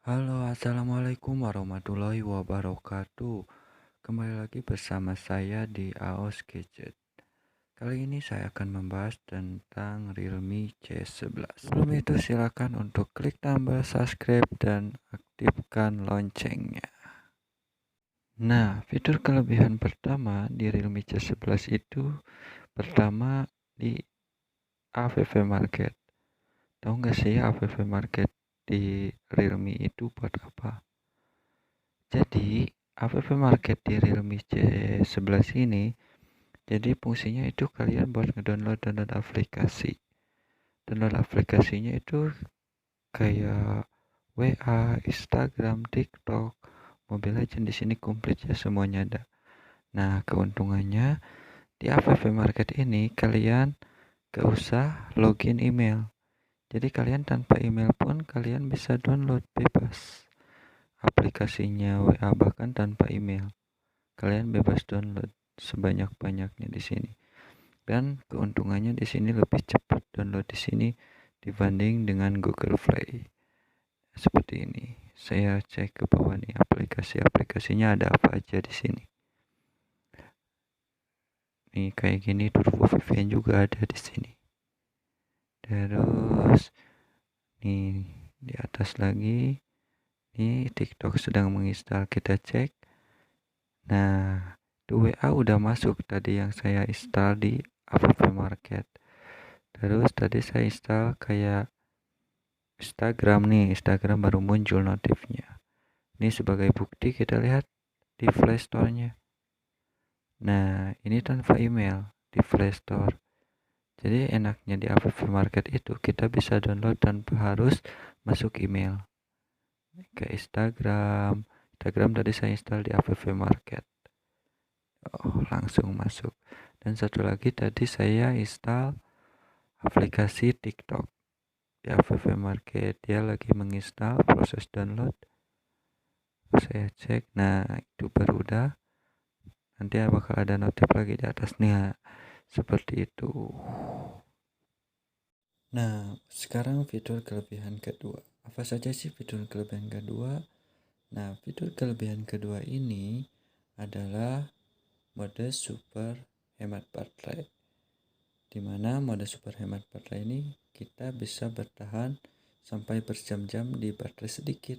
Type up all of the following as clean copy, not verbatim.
Halo, assalamualaikum warahmatullahi wabarakatuh. Kembali lagi bersama saya di AOS Gadget. Kali ini saya akan membahas tentang Realme C11. Sebelum itu silakan untuk klik tombol subscribe dan aktifkan loncengnya. Nah, fitur kelebihan pertama di Realme C11 itu pertama di AVV Market. Tahu nggak sih AVV Market di Realme itu buat apa? Jadi, AVV Market di Realme C11 ini, jadi fungsinya itu kalian buat ngedownload aplikasi. Download aplikasinya itu kayak WA, Instagram, TikTok, Mobile Legends di sini komplit ya semuanya ada. Nah, keuntungannya di AVV Market ini kalian gak usah login email. Jadi kalian tanpa email pun kalian bisa download bebas aplikasinya WA bahkan tanpa email. Kalian bebas download sebanyak-banyaknya di sini. Dan keuntungannya di sini lebih cepat download di sini dibanding dengan Google Play. Seperti ini. Saya cek ke bawah nih aplikasinya ada apa aja di sini. Nih kayak gini Turbo VPN juga ada di sini. Terus nih di atas lagi nih TikTok sedang menginstal, kita cek. Nah, WA udah masuk tadi yang saya install di AVV Market. Terus tadi saya install kayak Instagram nih, Instagram baru muncul notifnya. Ini sebagai bukti kita lihat di Play Store-nya. Nah, ini tanpa email di Play Store. Jadi enaknya di AVV Market itu kita bisa download tanpa harus masuk email. Ke Instagram. Instagram tadi saya install di AVV Market. Oh, langsung masuk. Dan satu lagi tadi saya install aplikasi TikTok di AVV Market. Dia lagi menginstal, proses download. Saya cek, nah itu baru udah. Nanti bakal ada notif lagi di atasnya. Seperti itu. Nah, sekarang fitur kelebihan kedua. Apa saja sih fitur kelebihan kedua? Nah, fitur kelebihan kedua ini adalah mode super hemat baterai. Di mana mode super hemat baterai ini kita bisa bertahan sampai berjam-jam di baterai sedikit.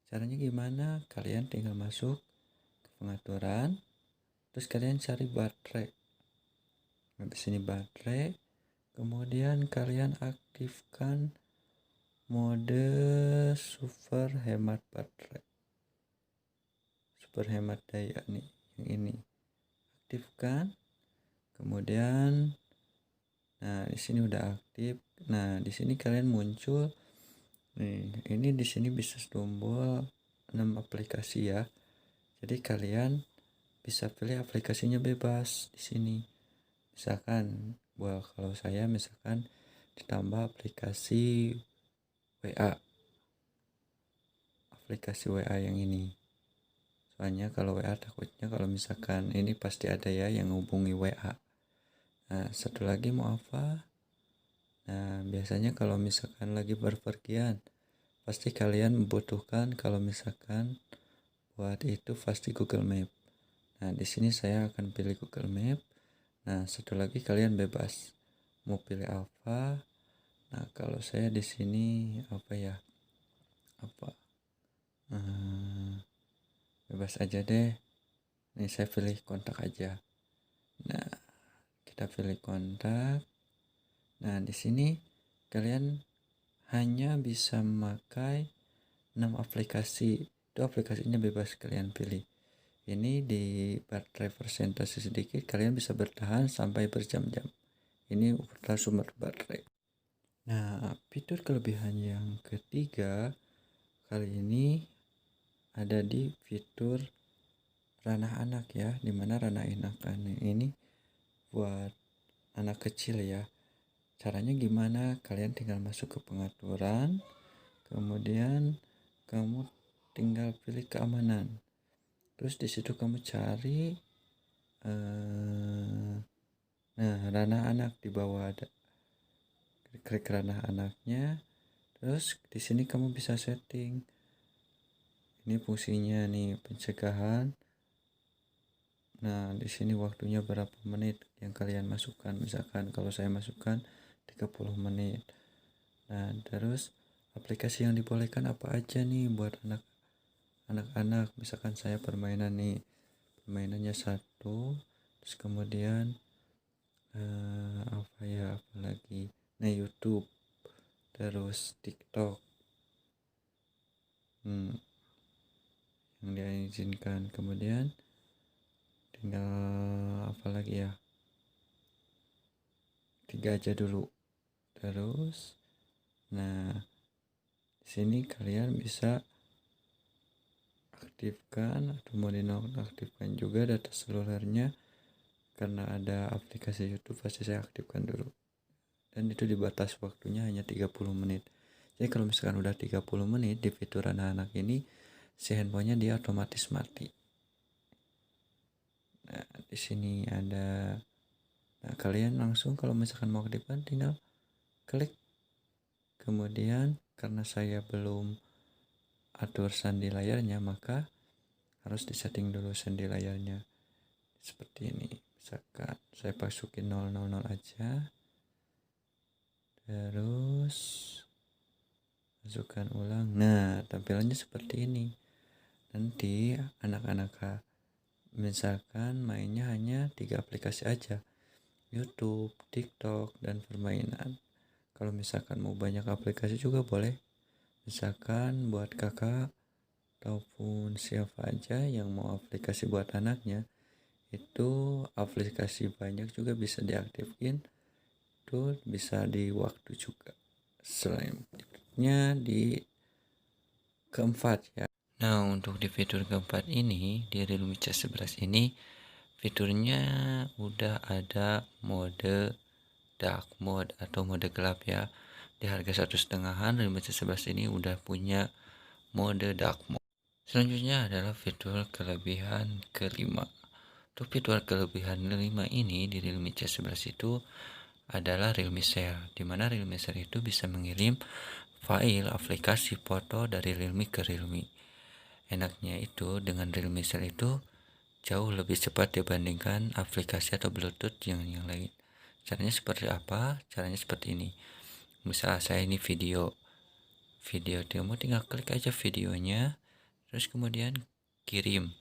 Caranya gimana? Kalian tinggal masuk ke pengaturan, terus kalian cari baterai. Di sini baterai, kemudian kalian aktifkan mode super hemat baterai, super hemat daya nih, yang ini aktifkan. Kemudian, nah di sini udah aktif. Nah di sini kalian muncul nih, ini di sini bisa tombol 6 aplikasi ya. Jadi kalian bisa pilih aplikasinya bebas di sini. Misalkan, kalau saya misalkan ditambah aplikasi WA yang ini. Soalnya kalau WA takutnya kalau misalkan ini pasti ada ya yang hubungi WA. Nah, satu lagi mau apa? Nah, biasanya kalau misalkan lagi berpergian, pasti kalian membutuhkan kalau misalkan buat itu pasti Google Map. Nah, di sini saya akan pilih Google Map. Nah, satu lagi kalian bebas mau pilih apa. Nah, kalau saya di sini apa ya? Apa? Bebas aja deh. Ini saya pilih kontak aja. Nah, kita pilih kontak. Nah, di sini kalian hanya bisa memakai 6 aplikasi. Itu aplikasinya bebas kalian pilih. Ini di baterai persentase sedikit kalian bisa bertahan sampai berjam-jam. Ini sumber baterai. Nah, fitur kelebihan yang ketiga kali ini ada di fitur ranah anak ya, dimana ranah anak ini buat anak kecil ya. Caranya gimana? Kalian tinggal masuk ke pengaturan, kemudian kamu tinggal pilih keamanan. Terus di situ kamu cari nah ranah anak di bawah ada. Klik ranah anaknya. Terus di sini kamu bisa setting Ini fungsinya nih pencegahan. Nah, di sini waktunya berapa menit yang kalian masukkan. Misalkan kalau saya masukkan 30 menit. Nah, terus aplikasi yang dibolehkan apa aja nih buat anak-anak. Misalkan saya permainan nih. Permainannya satu. Terus kemudian apalagi. Nah, YouTube. Terus TikTok. Yang diizinkan. Kemudian tinggal apa lagi ya, 3 aja dulu. Terus nah, di sini kalian bisa aktifkan atau mau dinonaktifkan juga data selulernya. Karena ada aplikasi YouTube pasti saya aktifkan dulu, dan itu dibatas waktunya hanya 30 menit. Jadi kalau misalkan udah 30 menit di fitur anak-anak ini, si handphonenya dia otomatis mati. Nah, di sini ada. Nah, kalian langsung kalau misalkan mau aktifkan tinggal klik. Kemudian karena saya belum atur sandi layarnya, maka harus disetting dulu sandi layarnya seperti ini. Misalkan saya masukin 000 aja, terus masukkan ulang. Nah, tampilannya seperti ini. Nanti anak-anak misalkan mainnya hanya 3 aplikasi aja, YouTube, TikTok, dan permainan. Kalau misalkan mau banyak aplikasi juga boleh. Misalkan buat kakak ataupun siapa aja yang mau aplikasi buat anaknya, itu aplikasi banyak juga bisa diaktifin. Itu bisa di waktu juga. Selanjutnya di keempat ya. Nah, untuk di fitur keempat ini di Realme C11 ini fiturnya udah ada mode dark mode atau mode gelap ya. Di harga 1,5-an Realme C11 ini udah punya mode dark mode. Selanjutnya adalah fitur kelebihan kelima. Untuk fitur kelebihan kelima ini di Realme C11 itu adalah Realme Share, di mana Realme Share itu bisa mengirim file aplikasi foto dari Realme ke Realme. Enaknya itu dengan Realme Share itu jauh lebih cepat dibandingkan aplikasi atau Bluetooth yang lain. Caranya seperti apa? Caranya seperti ini. Misal saya ini video, kamu tinggal klik aja videonya, terus kemudian kirim.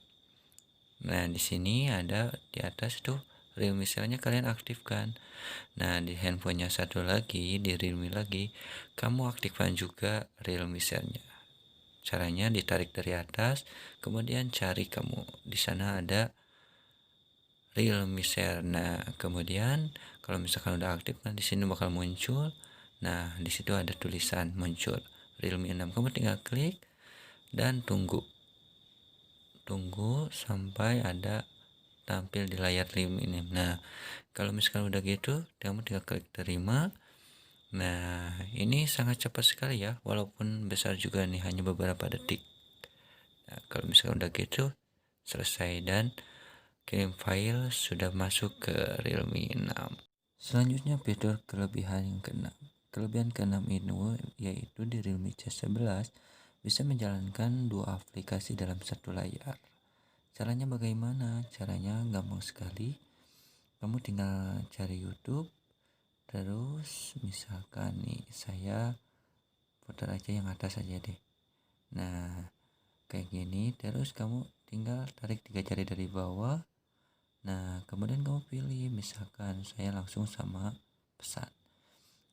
Nah, di sini ada di atas tuh Realme Share-nya kalian aktifkan. Nah, di handphonenya satu lagi, di Realme lagi, kamu aktifkan juga Realme Share-nya. Caranya ditarik dari atas, kemudian cari kamu. Di sana ada Realme Share. Nah, kemudian kalau misalkan udah aktif, kan di sini bakal muncul. Nah, di situ ada tulisan muncul Realme 6. Kamu tinggal klik dan tunggu sampai ada tampil di layar Realme ini. Nah, kalau misalkan udah gitu, kamu tinggal klik terima. Nah, ini sangat cepat sekali ya, walaupun besar juga nih, hanya beberapa detik. Nah, kalau misalkan udah gitu, selesai dan kirim file sudah masuk ke Realme 6. Selanjutnya fitur kelebihan yang keenam. Kelebihan keenam itu yaitu di Realme C11 bisa menjalankan 2 aplikasi dalam satu layar. Caranya bagaimana? Caranya gampang sekali. Kamu tinggal cari YouTube, terus misalkan nih saya putar aja yang atas aja deh. Nah, kayak gini, terus kamu tinggal tarik 3 jari dari bawah. Nah, kemudian kamu pilih, misalkan saya langsung sama pesan.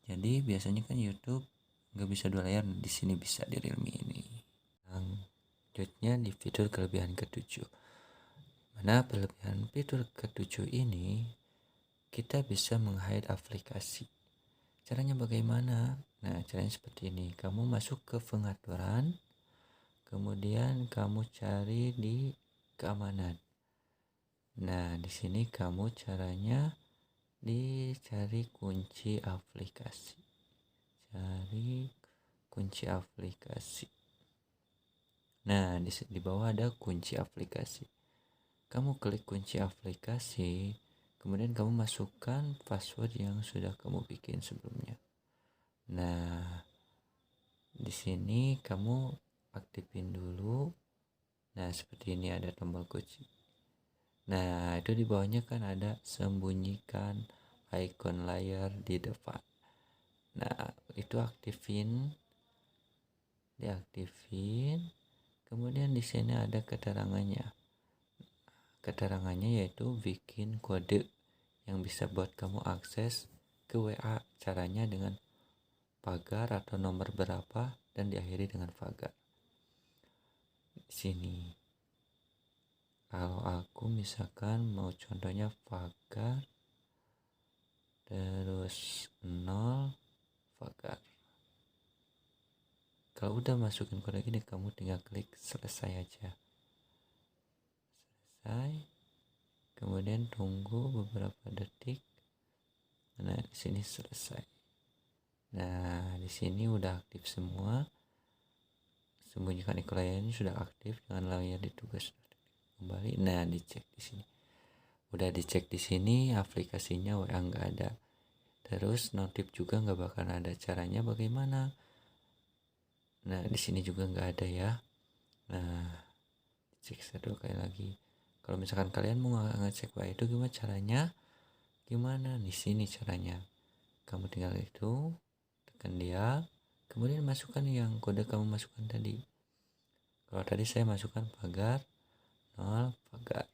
Jadi biasanya kan YouTube nggak bisa 2 layar, di sini bisa di Realme ini. Selanjutnya di fitur kelebihan ketujuh. Mana kelebihan fitur ketujuh ini, kita bisa meng-hide aplikasi. Caranya bagaimana? Nah, caranya seperti ini. Kamu masuk ke pengaturan, kemudian kamu cari di keamanan. Nah, di sini kamu caranya dicari kunci aplikasi. Cari kunci aplikasi. Nah, di bawah ada kunci aplikasi. Kamu klik kunci aplikasi, kemudian kamu masukkan password yang sudah kamu bikin sebelumnya. Nah, di sini kamu aktifin dulu Nah, seperti ini ada tombol kunci. Nah, itu di bawahnya kan ada sembunyikan icon layar di depan. Nah, itu diaktifin. Kemudian di sini ada keterangannya. Keterangannya yaitu bikin kode yang bisa buat kamu akses ke WA. Caranya dengan pagar atau nomor berapa dan diakhiri dengan pagar. Di sini kalau aku misalkan mau contohnya pagar terus 0 pagar. Kalau udah masukin kode ini, kamu tinggal klik selesai aja. Selesai. Kemudian tunggu beberapa detik. Nah, di sini selesai. Nah, di sini udah aktif semua. Sembunyikan iklan layarnya sudah aktif dengan layar ditugas kembali. Nah, dicek di sini. Udah dicek di sini aplikasinya WA nggak ada. Terus notif juga nggak bakal ada. Caranya bagaimana? Nah, di sini juga nggak ada ya. Nah, cek satu kali lagi. Kalau misalkan kalian mau ngecek WA itu gimana caranya? Gimana? Di sini caranya. Kamu tinggal itu, tekan dia, kemudian masukkan yang kode kamu masukkan tadi. Kalau tadi saya masukkan pagar 0 pagar.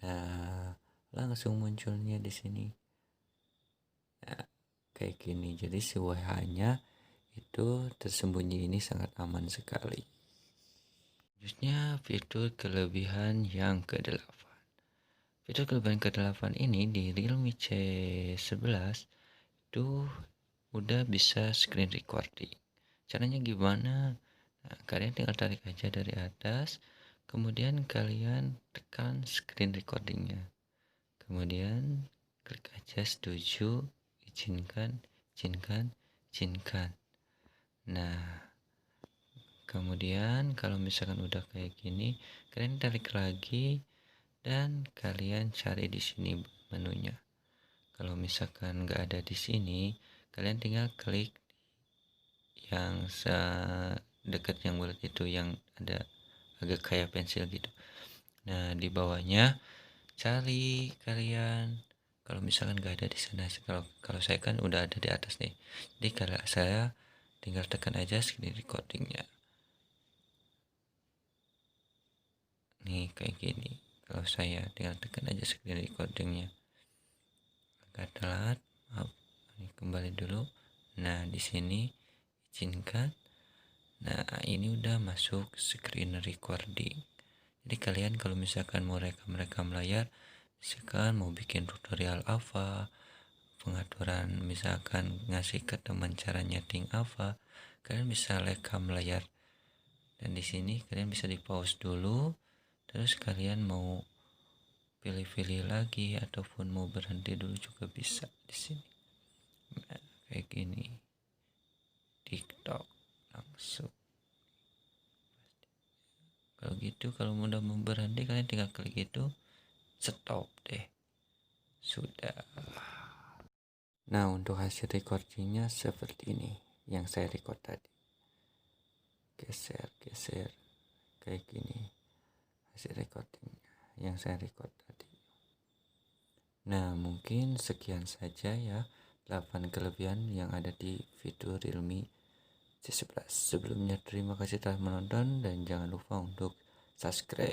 Nah, langsung munculnya di sini. Nah, kayak gini. Jadi si WA-nya itu tersembunyi ini sangat aman sekali. Selanjutnya fitur kelebihan yang ke-8. Fitur kelebihan ke-8 ini di Realme C11 itu udah bisa screen recording. Caranya gimana? Nah, kalian tinggal tarik aja dari atas, kemudian kalian tekan screen recordingnya. Kemudian klik aja setuju, izinkan. Nah, kemudian kalau misalkan udah kayak gini, kalian tarik lagi dan kalian cari di sini menunya. Kalau misalkan nggak ada di sini, kalian tinggal klik yang sedekat yang bulat itu yang ada agak kayak pensil gitu. Nah, di bawahnya cari kalian. Kalau misalkan nggak ada di sana, kalau saya kan udah ada di atas nih. Jadi kalau saya tinggal tekan aja screen recordingnya. Nih kayak gini. Kalau saya tinggal tekan aja screen recordingnya. Agak telat, maaf. Ini kembali dulu. Nah, di sini izinkan. Nah, ini udah masuk screen recording. Jadi kalian kalau misalkan mau rekam layar, misalkan mau bikin tutorial apa, pengaturan misalkan ngasih ke teman cara nyeting apa, kalian bisa rekam layar. Dan di sini kalian bisa di pause dulu. Terus kalian mau pilih-pilih lagi ataupun mau berhenti dulu juga bisa di sini. Nah, kayak gini. TikTok langsung. Kalau gitu, kalau udah mau berhenti kalian tinggal klik itu, stop deh. Sudah. Nah, untuk hasil recordingnya seperti ini yang saya record tadi. Geser kayak gini hasil recordingnya yang saya record tadi. Nah, mungkin sekian saja ya 8 kelebihan yang ada di fitur Realme C11. Sebelumnya terima kasih telah menonton dan jangan lupa untuk subscribe.